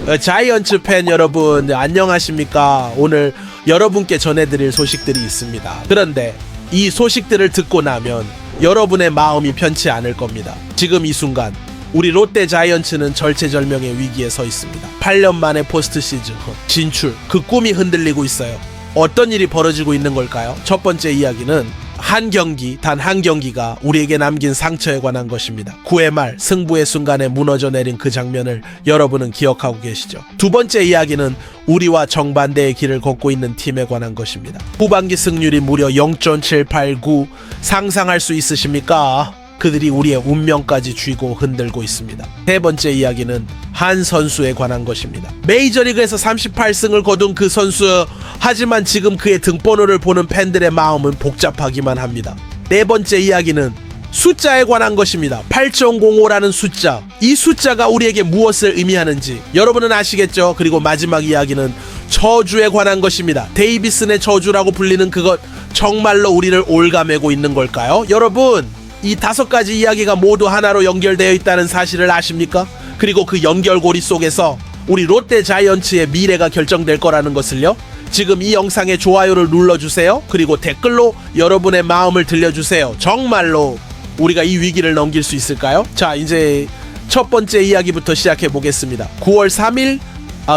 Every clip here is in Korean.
자이언츠 팬 여러분 안녕하십니까. 오늘 여러분께 전해드릴 소식들이 있습니다. 그런데 이 소식들을 듣고 나면 여러분의 마음이 편치 않을 겁니다. 지금 이 순간 우리 롯데 자이언츠는 절체절명의 위기에 서 있습니다. 8년 만에 포스트 시즌 진출, 그 꿈이 흔들리고 있어요. 어떤 일이 벌어지고 있는 걸까요? 첫 번째 이야기는 한 경기, 단 한 경기가 우리에게 남긴 상처에 관한 것입니다. 9회 말 승부의 순간에 무너져 내린 그 장면을 여러분은 기억하고 계시죠? 두 번째 이야기는 우리와 정반대의 길을 걷고 있는 팀에 관한 것입니다. 후반기 승률이 무려 0.789, 상상할 수 있으십니까? 그들이 우리의 운명까지 쥐고 흔들고 있습니다. 세 번째 이야기는 한 선수에 관한 것입니다. 메이저리그에서 38승을 거둔 그 선수, 하지만 지금 그의 등번호를 보는 팬들의 마음은 복잡하기만 합니다. 네 번째 이야기는 숫자에 관한 것입니다. 8005라는 숫자, 이 숫자가 우리에게 무엇을 의미하는지 여러분은 아시겠죠? 그리고 마지막 이야기는 저주에 관한 것입니다. 데이비슨의 저주라고 불리는 그것, 정말로 우리를 올가매고 있는 걸까요? 여러분, 이 5가지 이야기가 모두 하나로 연결되어 있다는 사실을 아십니까? 그리고 그 연결고리 속에서 우리 롯데 자이언츠의 미래가 결정될 거라는 것을요, 지금 이 영상에 좋아요를 눌러주세요. 그리고 댓글로 여러분의 마음을 들려주세요. 정말로 우리가 이 위기를 넘길 수 있을까요? 자, 이제 첫 번째 이야기부터 시작해 보겠습니다. 9월 3일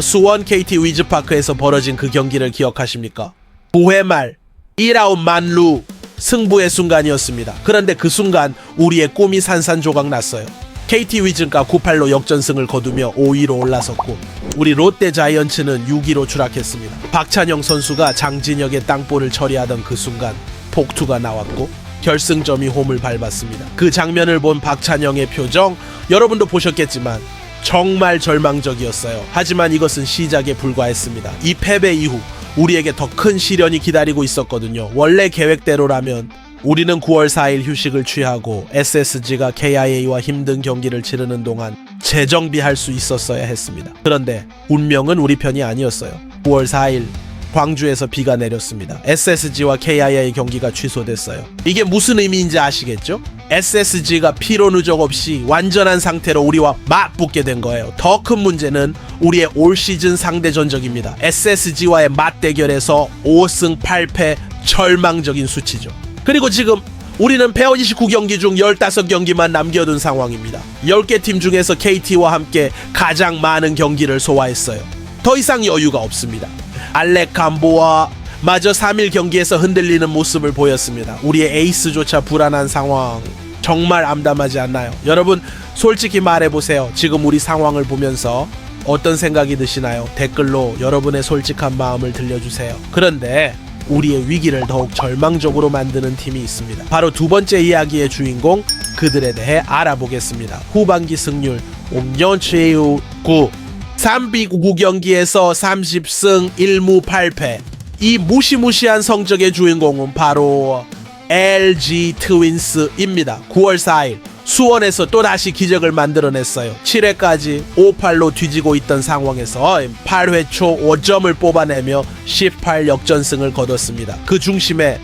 수원 KT 위즈파크에서 벌어진 그 경기를 기억하십니까? 9회 말 1아웃 만루 승부의 순간이었습니다. 그런데 그 순간 우리의 꿈이 산산조각 났어요. KT 위즈가 9-8로 역전승을 거두며 5위로 올라섰고 우리 롯데 자이언츠는 6위로 추락했습니다. 박찬영 선수가 장진혁의 땅볼을 처리하던 그 순간 폭투가 나왔고 결승점이 홈을 밟았습니다. 그 장면을 본 박찬영의 표정, 여러분도 보셨겠지만 정말 절망적이었어요. 하지만 이것은 시작에 불과했습니다. 이 패배 이후 우리에게 더 큰 시련이 기다리고 있었거든요. 원래 계획대로라면 우리는 9월 4일 휴식을 취하고 SSG가 KIA와 힘든 경기를 치르는 동안 재정비할 수 있었어야 했습니다. 그런데 운명은 우리 편이 아니었어요. 9월 4일 광주에서 비가 내렸습니다. SSG와 KIA의 경기가 취소됐어요. 이게 무슨 의미인지 아시겠죠? SSG가 피로 누적 없이 완전한 상태로 우리와 맞붙게 된 거예요. 더 큰 문제는 우리의 올 시즌 상대 전적입니다. SSG와의 맞대결에서 5승 8패, 절망적인 수치죠. 그리고 지금 우리는 129경기 중 15경기만 남겨둔 상황입니다. 10개 팀 중에서 KT와 함께 가장 많은 경기를 소화했어요. 더 이상 여유가 없습니다. 알렉 감보와 마저 3일 경기에서 흔들리는 모습을 보였습니다. 우리의 에이스조차 불안한 상황, 정말 암담하지 않나요? 여러분, 솔직히 말해보세요. 지금 우리 상황을 보면서 어떤 생각이 드시나요? 댓글로 여러분의 솔직한 마음을 들려주세요. 그런데 우리의 위기를 더욱 절망적으로 만드는 팀이 있습니다. 바로 두 번째 이야기의 주인공, 그들에 대해 알아보겠습니다. 후반기 승률 5.79, 309경기에서 30승 1무 8패. 이 무시무시한 성적의 주인공은 바로 LG 트윈스입니다. 9월 4일 수원에서 또다시 기적을 만들어냈어요. 7회까지 5-8로 뒤지고 있던 상황에서 8회 초 5점을 뽑아내며 18 역전승을 거뒀습니다. 그 중심에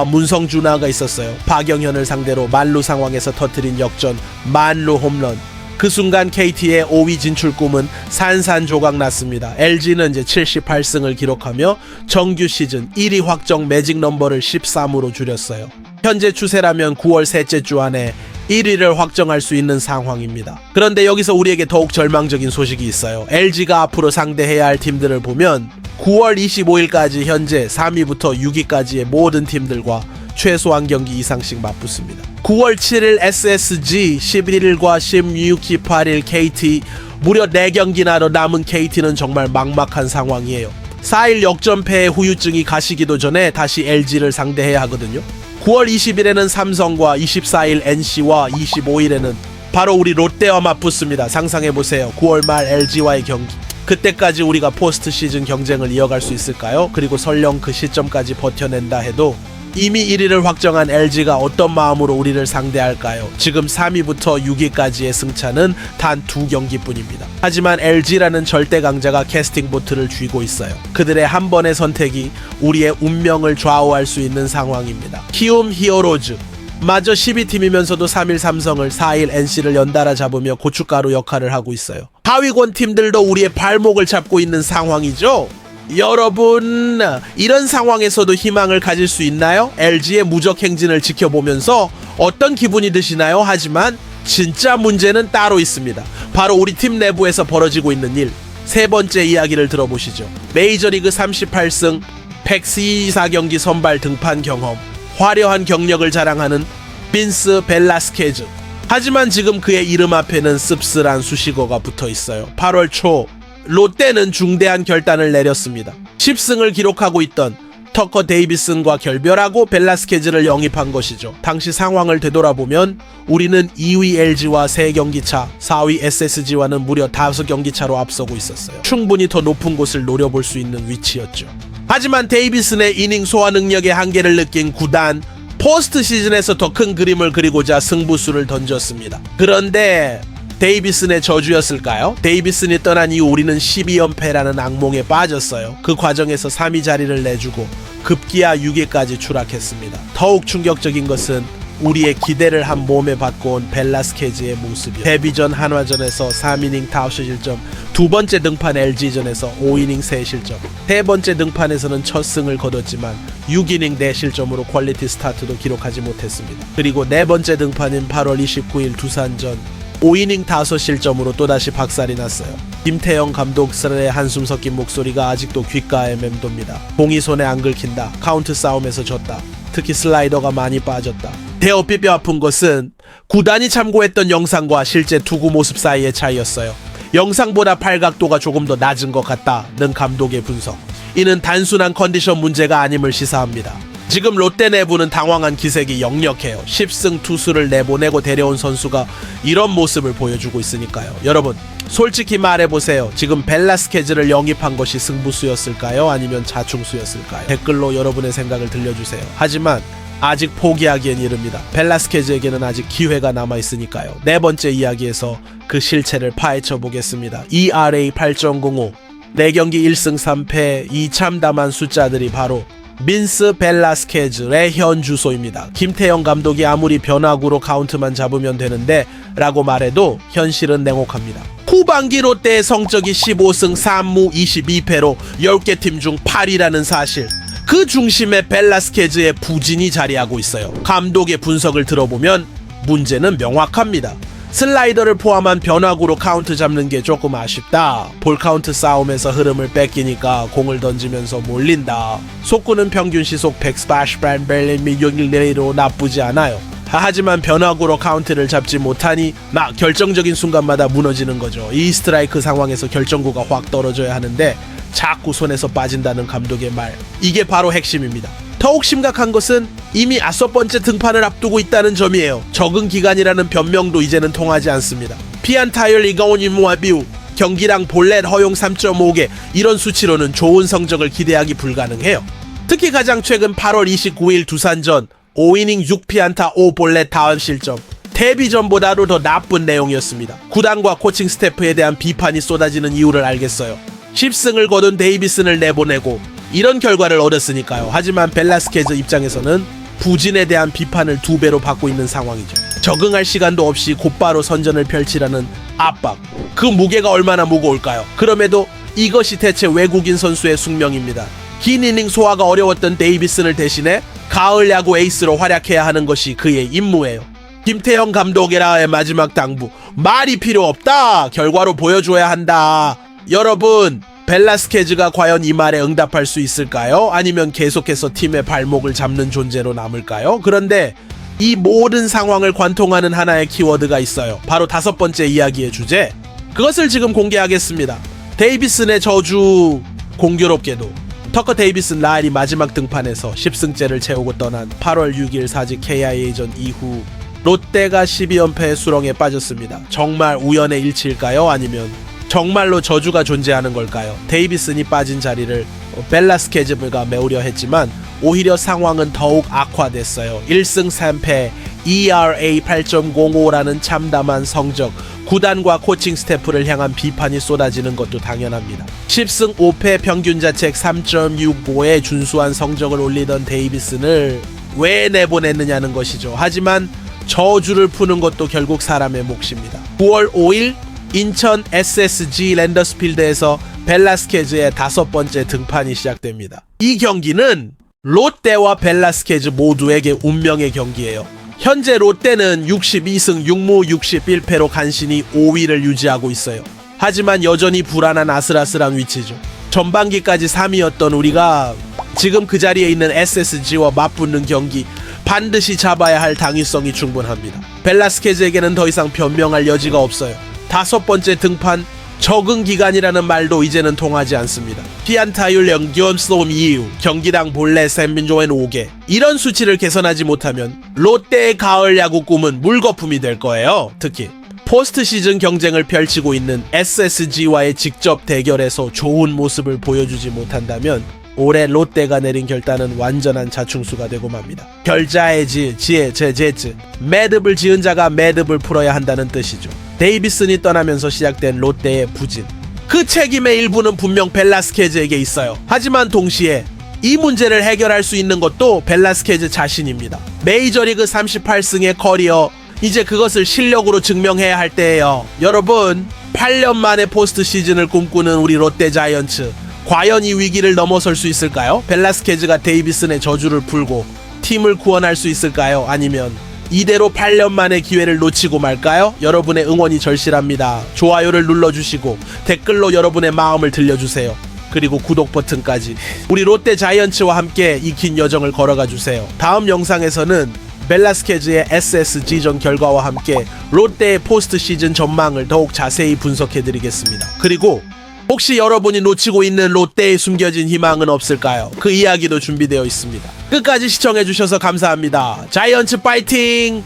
문성준하가 있었어요. 박영현을 상대로 만루 상황에서 터뜨린 역전 만루 홈런. 그 순간 KT의 5위 진출 꿈은 산산조각 났습니다. LG는 이제 78승을 기록하며 정규 시즌 1위 확정 매직 넘버를 13으로 줄였어요. 현재 추세라면 9월 셋째 주 안에 1위를 확정할 수 있는 상황입니다. 그런데 여기서 우리에게 더욱 절망적인 소식이 있어요. LG가 앞으로 상대해야 할 팀들을 보면 9월 25일까지 현재 3위부터 6위까지의 모든 팀들과 최소한 경기 이상씩 맞붙습니다. 9월 7일 SSG, 11일과 16, 18일 KT, 무려 4경기나 더 남은 KT는 정말 막막한 상황이에요. 4일 역전패의 후유증이 가시기도 전에 다시 LG를 상대해야 하거든요. 9월 20일에는 삼성과 24일 NC와 25일에는 바로 우리 롯데와 맞붙습니다. 상상해보세요. 9월 말 LG와의 경기. 그때까지 우리가 포스트 시즌 경쟁을 이어갈 수 있을까요? 그리고 설령 그 시점까지 버텨낸다 해도 이미 1위를 확정한 LG가 어떤 마음으로 우리를 상대할까요? 지금 3위부터 6위까지의 승차는 단 2경기뿐입니다. 하지만 LG라는 절대 강자가 캐스팅 보트를 쥐고 있어요. 그들의 한 번의 선택이 우리의 운명을 좌우할 수 있는 상황입니다. 키움 히어로즈, 마저 12팀이면서도 3일 삼성을 4일 NC를 연달아 잡으며 고춧가루 역할을 하고 있어요. 하위권 팀들도 우리의 발목을 잡고 있는 상황이죠. 여러분, 이런 상황에서도 희망을 가질 수 있나요? LG의 무적 행진을 지켜보면서 어떤 기분이 드시나요? 하지만 진짜 문제는 따로 있습니다. 바로 우리 팀 내부에서 벌어지고 있는 일. 세 번째 이야기를 들어보시죠. 메이저리그 38승 124경기 선발 등판 경험, 화려한 경력을 자랑하는 빈스 벨라스케즈. 하지만 지금 그의 이름 앞에는 씁쓸한 수식어가 붙어 있어요. 8월 초 롯데는 중대한 결단을 내렸습니다. 10승을 기록하고 있던 터커 데이비슨과 결별하고 벨라스케즈를 영입한 것이죠. 당시 상황을 되돌아보면 우리는 2위 LG와 3경기 차, 4위 SSG와는 무려 5경기 차로 앞서고 있었어요. 충분히 더 높은 곳을 노려볼 수 있는 위치였죠. 하지만 데이비슨의 이닝 소화 능력의 한계를 느낀 구단, 포스트 시즌에서 더 큰 그림을 그리고자 승부수를 던졌습니다. 그런데 데이비슨의 저주였을까요? 데이비슨이 떠난 이후 우리는 12연패라는 악몽에 빠졌어요. 그 과정에서 3위 자리를 내주고 급기야 6위까지 추락했습니다. 더욱 충격적인 것은 우리의 기대를 한 몸에 받고 온 벨라스케즈의 모습이요. 데뷔전 한화전에서 3이닝 5실점, 두 번째 등판 LG전에서 5이닝 3실점, 세 번째 등판에서는 첫 승을 거뒀지만 6이닝 4실점으로 퀄리티 스타트도 기록하지 못했습니다. 그리고 네 번째 등판인 8월 29일 두산전 5이닝 5실점으로 또다시 박살이 났어요. 김태형 감독 스의 한숨 섞인 목소리가 아직도 귓가에 맴돕니다. 공이 손에 안 긁힌다. 카운트 싸움에서 졌다. 특히 슬라이더가 많이 빠졌다. 대어 뼈 아픈 것은 구단이 참고했던 영상과 실제 투구 모습 사이의 차이였어요. 영상보다 팔각도가 조금 더 낮은 것 같다는 감독의 분석. 이는 단순한 컨디션 문제가 아님을 시사합니다. 지금 롯데 내부는 당황한 기색이 역력해요. 10승 투수를 내보내고 데려온 선수가 이런 모습을 보여주고 있으니까요. 여러분, 솔직히 말해보세요. 지금 벨라스케즈를 영입한 것이 승부수였을까요? 아니면 자충수였을까요? 댓글로 여러분의 생각을 들려주세요. 하지만 아직 포기하기엔 이릅니다. 벨라스케즈에게는 아직 기회가 남아있으니까요. 네 번째 이야기에서 그 실체를 파헤쳐 보겠습니다. ERA 8.05, 4경기 1승 3패, 이 참담한 숫자들이 바로 빈스 벨라스케즈의 현 주소입니다. 김태형 감독이 아무리 변화구로 카운트만 잡으면 되는데 라고 말해도 현실은 냉혹합니다. 후반기 롯데의 성적이 15승 3무 22패로 10개 팀 중 8위라는 사실, 그 중심에 벨라스케즈의 부진이 자리하고 있어요. 감독의 분석을 들어보면 문제는 명확합니다. 슬라이더를 포함한 변화구로 카운트 잡는 게 조금 아쉽다. 볼 카운트 싸움에서 흐름을 뺏기니까 공을 던지면서 몰린다. 속구는 평균 시속 148벨리미로 나쁘지 않아요. 하지만 변화구로 카운트를 잡지 못하니 막 결정적인 순간마다 무너지는 거죠. 이 스트라이크 상황에서 결정구가 확 떨어져야 하는데 자꾸 손에서 빠진다는 감독의 말. 이게 바로 핵심입니다. 더욱 심각한 것은 이미 5번째 등판을 앞두고 있다는 점이에요. 적응 기간이라는 변명도 이제는 통하지 않습니다. 피안타율 리가온 임모아비우, 경기당 볼넷 허용 3.5개, 이런 수치로는 좋은 성적을 기대하기 불가능해요. 특히 가장 최근 8월 29일 두산전 5이닝 6피안타 5볼넷 다운실점, 데뷔전보다도 더 나쁜 내용이었습니다. 구단과 코칭 스태프에 대한 비판이 쏟아지는 이유를 알겠어요. 10승을 거둔 데이비슨을 내보내고 이런 결과를 얻었으니까요. 하지만 벨라스케즈 입장에서는 부진에 대한 비판을 2배로 받고 있는 상황이죠. 적응할 시간도 없이 곧바로 선전을 펼치라는 압박, 그 무게가 얼마나 무거울까요? 그럼에도 이것이 대체 외국인 선수의 숙명입니다. 긴 이닝 소화가 어려웠던 데이비슨을 대신해 가을 야구 에이스로 활약해야 하는 것이 그의 임무예요. 김태형 감독의 마지막 당부, 말이 필요 없다, 결과로 보여줘야 한다. 여러분, 벨라스케즈가 과연 이 말에 응답할 수 있을까요? 아니면 계속해서 팀의 발목을 잡는 존재로 남을까요? 그런데 이 모든 상황을 관통하는 하나의 키워드가 있어요. 바로 5번째 이야기의 주제. 그것을 지금 공개하겠습니다. 데이비슨의 저주. 공교롭게도 터커 데이비슨 라일이 마지막 등판에서 10승째를 채우고 떠난 8월 6일 사직 KIA전 이후 롯데가 12연패의 수렁에 빠졌습니다. 정말 우연의 일치일까요? 아니면 정말로 저주가 존재하는 걸까요? 데이비슨이 빠진 자리를 벨라스케즈가 메우려 했지만 오히려 상황은 더욱 악화됐어요. 1승 3패, ERA 8.05라는 참담한 성적, 구단과 코칭 스태프를 향한 비판이 쏟아지는 것도 당연합니다. 10승 5패 평균 자책 3.65에 준수한 성적을 올리던 데이비슨을 왜 내보냈느냐는 것이죠. 하지만 저주를 푸는 것도 결국 사람의 몫입니다. 9월 5일 인천 SSG 랜더스필드에서 벨라스케즈의 5번째 등판이 시작됩니다. 이 경기는 롯데와 벨라스케즈 모두에게 운명의 경기예요. 현재 롯데는 62승 6무 61패로 간신히 5위를 유지하고 있어요. 하지만 여전히 불안한 아슬아슬한 위치죠. 전반기까지 3위였던 우리가 지금 그 자리에 있는 SSG와 맞붙는 경기 반드시 잡아야 할 당위성이 충분합니다. 벨라스케즈에게는 더 이상 변명할 여지가 없어요. 5번째 등판 적응 기간이라는 말도 이제는 통하지 않습니다. 피안타율 0겸 이후 경기당 볼넷 샌민조엔 5개. 이런 수치를 개선하지 못하면 롯데의 가을 야구 꿈은 물거품이 될 거예요. 특히 포스트 시즌 경쟁을 펼치고 있는 SSG와의 직접 대결에서 좋은 모습을 보여주지 못한다면 올해 롯데가 내린 결단은 완전한 자충수가 되고 맙니다. 결자의 제제즈 매듭을 지은 자가 매듭을 풀어야 한다는 뜻이죠. 데이비슨이 떠나면서 시작된 롯데의 부진. 그 책임의 일부는 분명 벨라스케즈에게 있어요. 하지만 동시에 이 문제를 해결할 수 있는 것도 벨라스케즈 자신입니다. 메이저리그 38승의 커리어, 이제 그것을 실력으로 증명해야 할 때예요. 여러분, 8년 만에 포스트 시즌을 꿈꾸는 우리 롯데 자이언츠, 과연 이 위기를 넘어설 수 있을까요? 벨라스케즈가 데이비슨의 저주를 풀고 팀을 구원할 수 있을까요? 아니면 이대로 8년 만의 기회를 놓치고 말까요? 여러분의 응원이 절실합니다. 좋아요를 눌러주시고 댓글로 여러분의 마음을 들려주세요. 그리고 구독 버튼까지. 우리 롯데 자이언츠와 함께 이 긴 여정을 걸어가 주세요. 다음 영상에서는 벨라스케즈의 SSG전 결과와 함께 롯데의 포스트 시즌 전망을 더욱 자세히 분석해드리겠습니다. 그리고 혹시 여러분이 놓치고 있는 롯데의 숨겨진 희망은 없을까요? 그 이야기도 준비되어 있습니다. 끝까지 시청해주셔서 감사합니다. 자이언츠 파이팅!